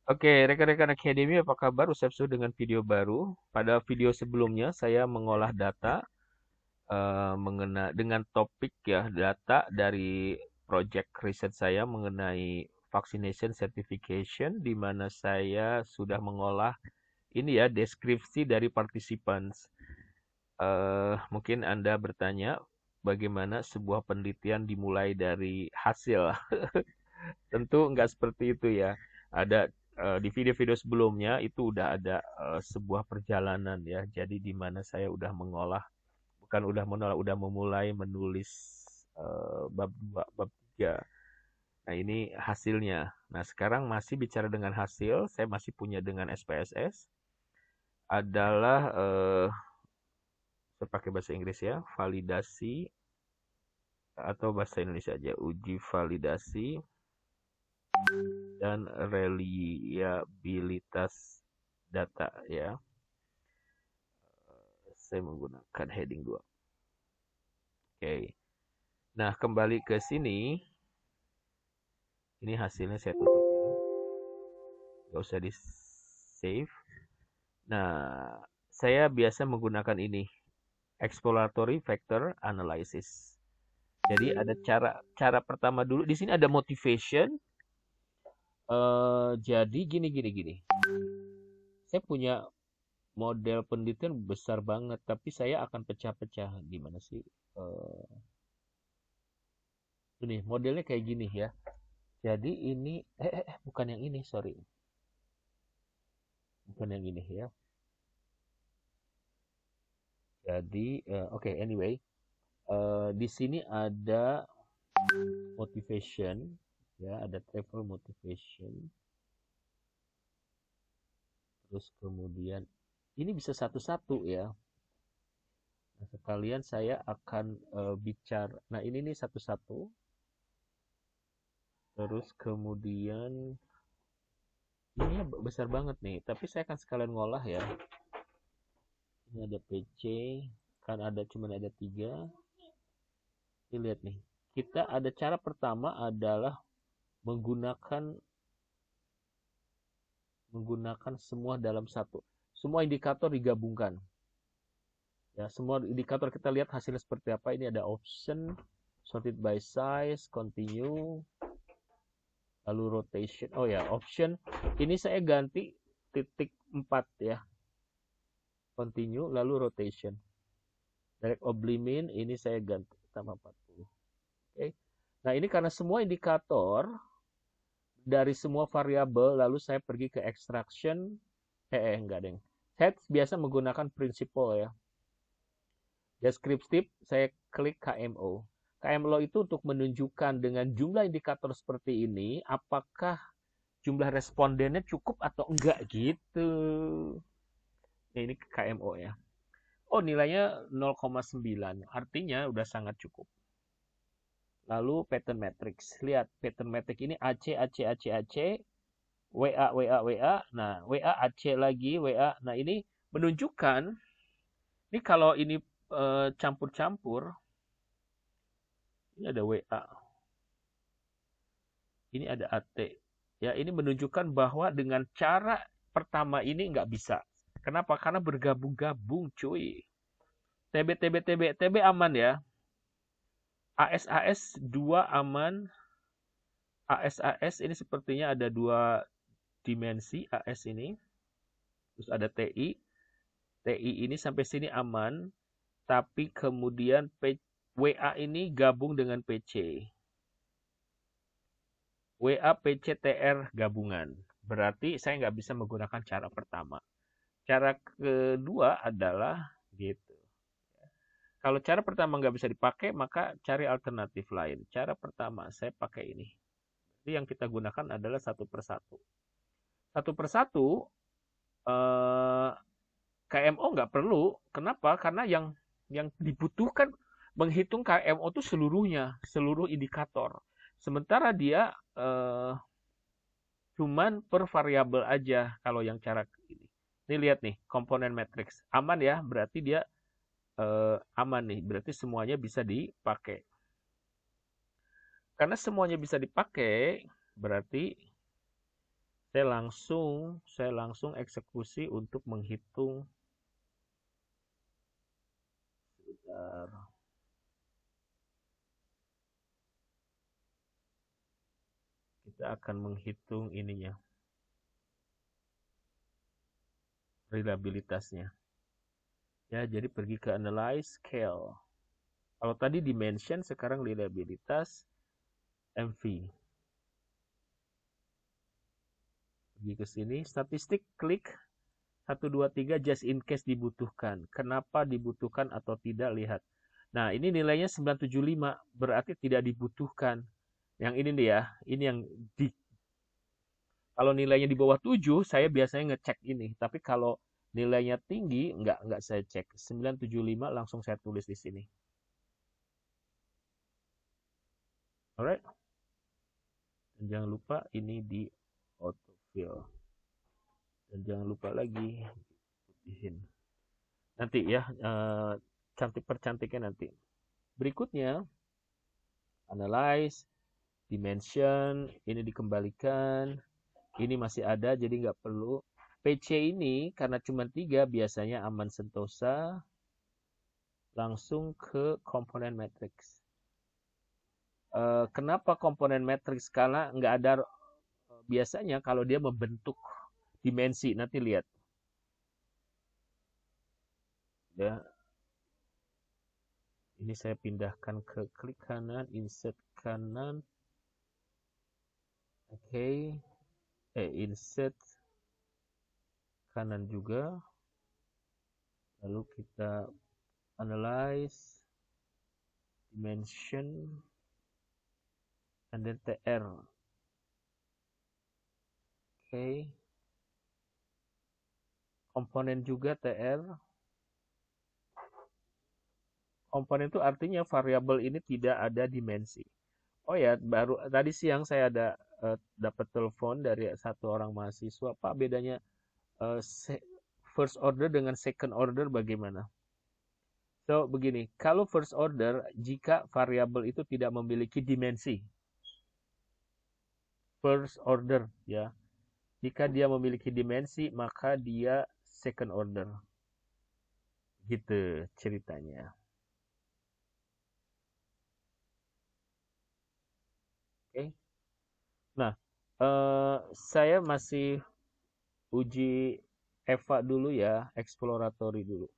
Oke, rekan-rekan Akademi, apa kabar? Usap dengan video baru. Pada video sebelumnya, saya mengolah data dengan topik ya data dari project riset saya mengenai vaccination certification, di mana saya sudah mengolah ini ya deskripsi dari participants. Mungkin Anda bertanya, bagaimana sebuah penelitian dimulai dari hasil? Tentu nggak seperti itu ya. Ada di video-video sebelumnya itu udah ada sebuah perjalanan ya. Jadi di mana saya udah mengolah, bukan udah menolak, udah memulai menulis bab 2, bab 3. Nah, ini hasilnya. Nah, sekarang masih bicara dengan hasil, saya masih punya dengan SPSS adalah saya pakai bahasa Inggris ya, validasi atau bahasa Indonesia aja, uji validasi dan reliabilitas data ya. Saya menggunakan heading 2. Oke. Nah, kembali ke sini. Ini hasilnya saya tutup dulu. Gak usah di save. Nah, saya biasa menggunakan ini. Exploratory Factor Analysis. Jadi ada cara pertama dulu. Di sini ada motivation. Jadi gini. Saya punya model penelitian besar banget, tapi saya akan pecah-pecah. Gimana sih? Eh, ini modelnya kayak gini ya. Jadi ini bukan yang ini, sorry. Bukan yang ini ya. Jadi oke, anyway, di sini ada motivation ya, ada travel motivation. Terus kemudian ini bisa satu-satu ya. Nah, sekalian saya akan bicara. Nah, ini nih satu-satu. Terus kemudian ini besar banget nih, tapi saya akan sekalian ngolah ya. Ini ada PC, kan ada cuman ada 3. Ini lihat nih. Kita ada cara pertama adalah menggunakan semua dalam satu. Semua indikator digabungkan. Ya, semua indikator kita lihat hasilnya seperti apa. Ini ada option, sorted by size, continue, lalu rotation. Oh ya, option. Ini saya ganti titik 4 ya. Continue, lalu rotation. Direct oblimin, ini saya ganti tambah 40. Oke. Nah, ini karena semua indikator dari semua variabel, lalu saya pergi ke extraction. Enggak deng. Saya biasa menggunakan principle ya. Descriptive, saya klik KMO. KMO itu untuk menunjukkan dengan jumlah indikator seperti ini, apakah jumlah respondennya cukup atau enggak gitu. Ini KMO ya. Oh, nilainya 0,9. Artinya udah sangat cukup. Lalu pattern matrix. Lihat pattern matrix ini AC, AC, AC, AC. WA, WA, WA. Nah, WA, AC lagi, WA. Nah, ini menunjukkan, ini kalau ini campur-campur, ini ada WA. Ini ada AT. Ya, ini menunjukkan bahwa dengan cara pertama ini nggak bisa. Kenapa? Karena bergabung-gabung, cuy. TB, TB, TB, TB aman ya. AS, AS 2 aman. AS, AS ini sepertinya ada 2 dimensi AS ini. Terus ada TI. TI ini sampai sini aman. Tapi kemudian WA ini gabung dengan PC. WA PCTR gabungan. Berarti saya nggak bisa menggunakan cara pertama. Cara kedua adalah gitu. Kalau cara pertama nggak bisa dipakai, maka cari alternatif lain. Cara pertama saya pakai ini. Jadi yang kita gunakan adalah satu persatu. Satu persatu KMO nggak perlu. Kenapa? Karena yang dibutuhkan menghitung KMO itu seluruhnya, seluruh indikator. Sementara dia cuman per variabel aja kalau yang cara ini. Ini lihat nih, komponen matrix. Aman ya, berarti dia aman nih. Berarti semuanya bisa dipakai. Karena semuanya bisa dipakai, berarti saya langsung eksekusi untuk menghitung. Sebentar. Kita akan menghitung ininya, reliabilitasnya. Ya, jadi pergi ke analyze scale. Kalau tadi dimension, sekarang reliabilitas MV. Pergi ke sini, statistik, klik 1, 2, 3, just in case dibutuhkan. Kenapa dibutuhkan atau tidak, lihat. Nah, ini nilainya 975, berarti tidak dibutuhkan. Yang ini nih ya, ini yang kalau nilainya di bawah 7, saya biasanya ngecek ini. Tapi kalau nilainya tinggi, enggak saya cek. 975 langsung saya tulis di sini. Alright. Dan jangan lupa ini di autofill. Dan jangan lupa lagi putihin. Nanti ya, percantiknya nanti. Berikutnya, analyze, dimension, ini dikembalikan. Ini masih ada, jadi nggak perlu. PC ini, karena cuma 3, biasanya aman sentosa. Langsung ke komponen matrix. Kenapa komponen matrix? Karena nggak ada, biasanya kalau dia membentuk dimensi, nanti lihat. Ya. Ini saya pindahkan ke klik kanan, insert kanan. Oke. Insert kanan juga. Lalu kita analyze, dimension, and then TR. Oke. Komponen juga TR. Komponen itu artinya variabel ini tidak ada dimensi. Oh ya, baru tadi siang saya ada dapat telepon dari satu orang mahasiswa. Pak, bedanya first order dengan second order bagaimana? So, begini, kalau first order, jika variabel itu tidak memiliki dimensi. First order, ya. Jika dia memiliki dimensi, maka dia second order. Gitu ceritanya. Oke. Nah, saya masih uji EVA dulu ya, exploratory dulu.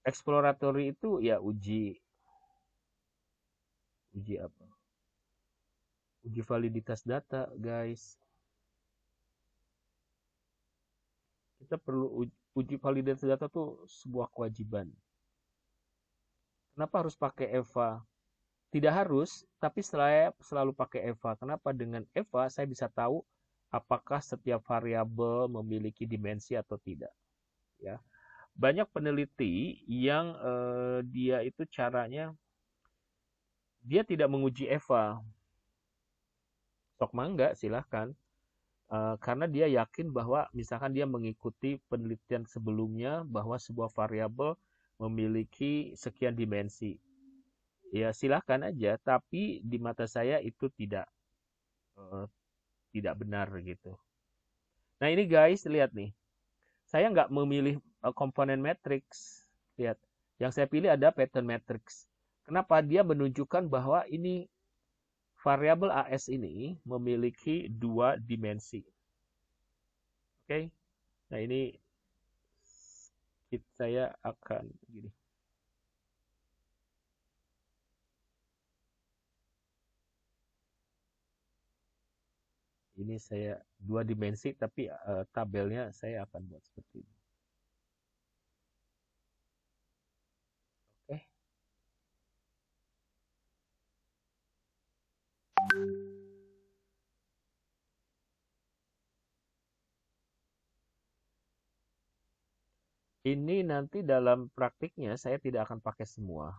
Exploratory itu ya uji apa? Uji validitas data, guys. Kita perlu uji validitas data tuh sebuah kewajiban. Kenapa harus pakai EVA? Tidak harus, tapi saya selalu pakai EVA. Kenapa? Dengan EVA saya bisa tahu apakah setiap variabel memiliki dimensi atau tidak. Ya, banyak peneliti yang dia itu caranya dia tidak menguji EVA. Sok mangga, silahkan. Karena dia yakin bahwa misalkan dia mengikuti penelitian sebelumnya bahwa sebuah variabel memiliki sekian dimensi. Ya silahkan aja, tapi di mata saya itu tidak benar gitu. Nah ini guys, lihat nih. Saya nggak memilih komponen matrix. Lihat, yang saya pilih ada pattern matrix. Kenapa? Dia menunjukkan bahwa ini variabel AS ini memiliki 2 dimensi. Oke. Nah ini saya akan gini. Ini saya 2 dimensi, tapi tabelnya saya akan buat seperti ini. Oke. Ini nanti dalam praktiknya saya tidak akan pakai semua.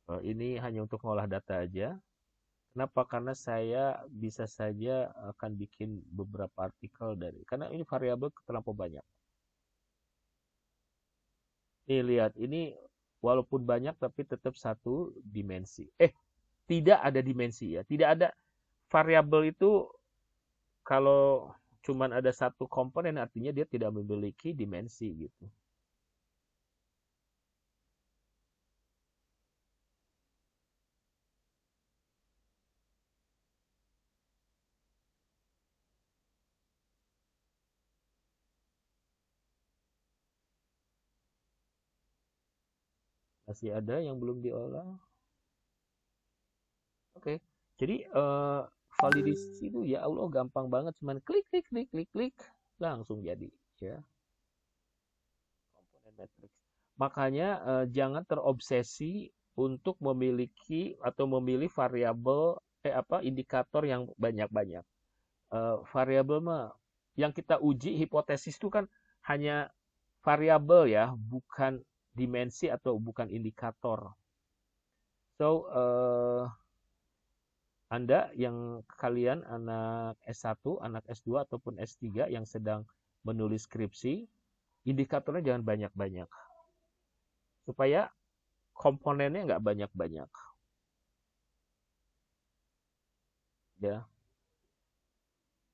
Ini hanya untuk ngolah data aja. Kenapa? Karena saya bisa saja akan bikin beberapa artikel karena ini variabel terlampau banyak. Nih lihat, ini walaupun banyak tapi tetap 1 dimensi. tidak ada dimensi ya. Tidak ada variabel itu kalau cuman ada satu komponen artinya dia tidak memiliki dimensi gitu. Masih ada yang belum diolah. Oke. Jadi validasi itu ya Allah gampang banget, cuman klik klik klik klik klik langsung jadi ya komponen matriks. Makanya jangan terobsesi untuk memiliki atau memilih variabel indikator yang banyak-banyak. Variabel mah yang kita uji hipotesis itu kan hanya variabel ya, bukan dimensi atau bukan indikator. So, Anda yang kalian anak S1, anak S2 ataupun S3 yang sedang menulis skripsi, indikatornya jangan banyak-banyak. Supaya komponennya nggak banyak-banyak. Ya,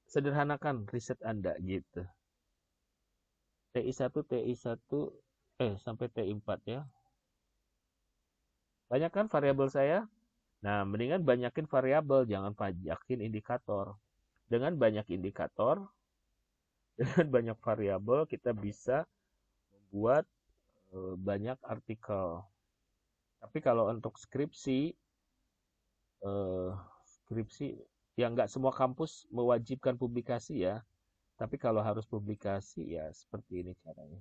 sederhanakan riset Anda gitu. TI1, TI1, sampai TI4 ya. Banyak kan variabel saya? Nah, mendingan banyakin variabel, jangan banyakin indikator. Dengan banyak indikator, dengan banyak variabel, kita bisa membuat banyak artikel. Tapi kalau untuk skripsi, skripsi ya nggak semua kampus mewajibkan publikasi ya. Tapi kalau harus publikasi ya seperti ini caranya.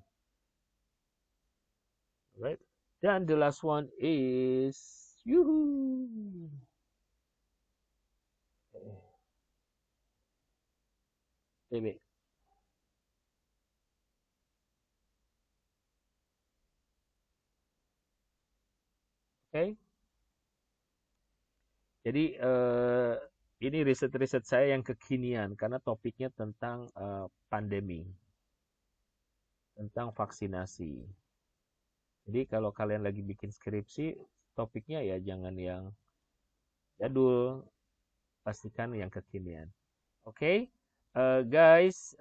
Right? Dan the last one is yuhu. TB. Oke. Jadi ini riset-riset saya yang kekinian karena topiknya tentang pandemi, tentang vaksinasi. Jadi kalau kalian lagi bikin skripsi, topiknya ya jangan yang jadul, pastikan yang kekinian. Oke, guys,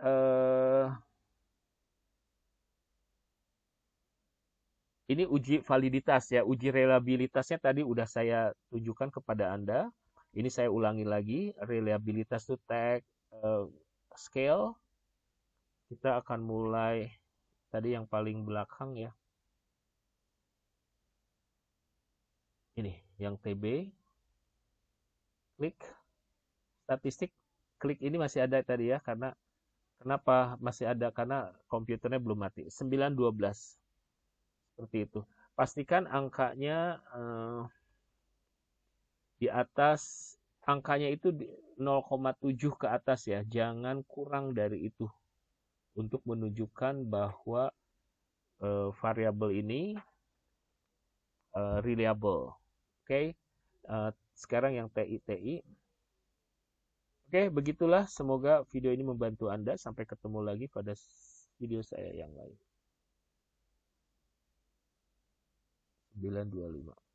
ini uji validitas ya, uji reliabilitasnya tadi udah saya tunjukkan kepada Anda. Ini saya ulangi lagi, reliabilitas itu tag scale. Kita akan mulai tadi yang paling belakang ya. Ini yang TB. Klik statistik. Klik ini masih ada tadi ya, karena kenapa masih ada? Karena komputernya belum mati. 912. Seperti itu. Pastikan angkanya di atas, angkanya itu 0,7 ke atas ya. Jangan kurang dari itu. Untuk menunjukkan bahwa variabel ini reliable. Oke. Sekarang yang TI. Oke, begitulah. Semoga video ini membantu Anda. Sampai ketemu lagi pada video saya yang lain. 925.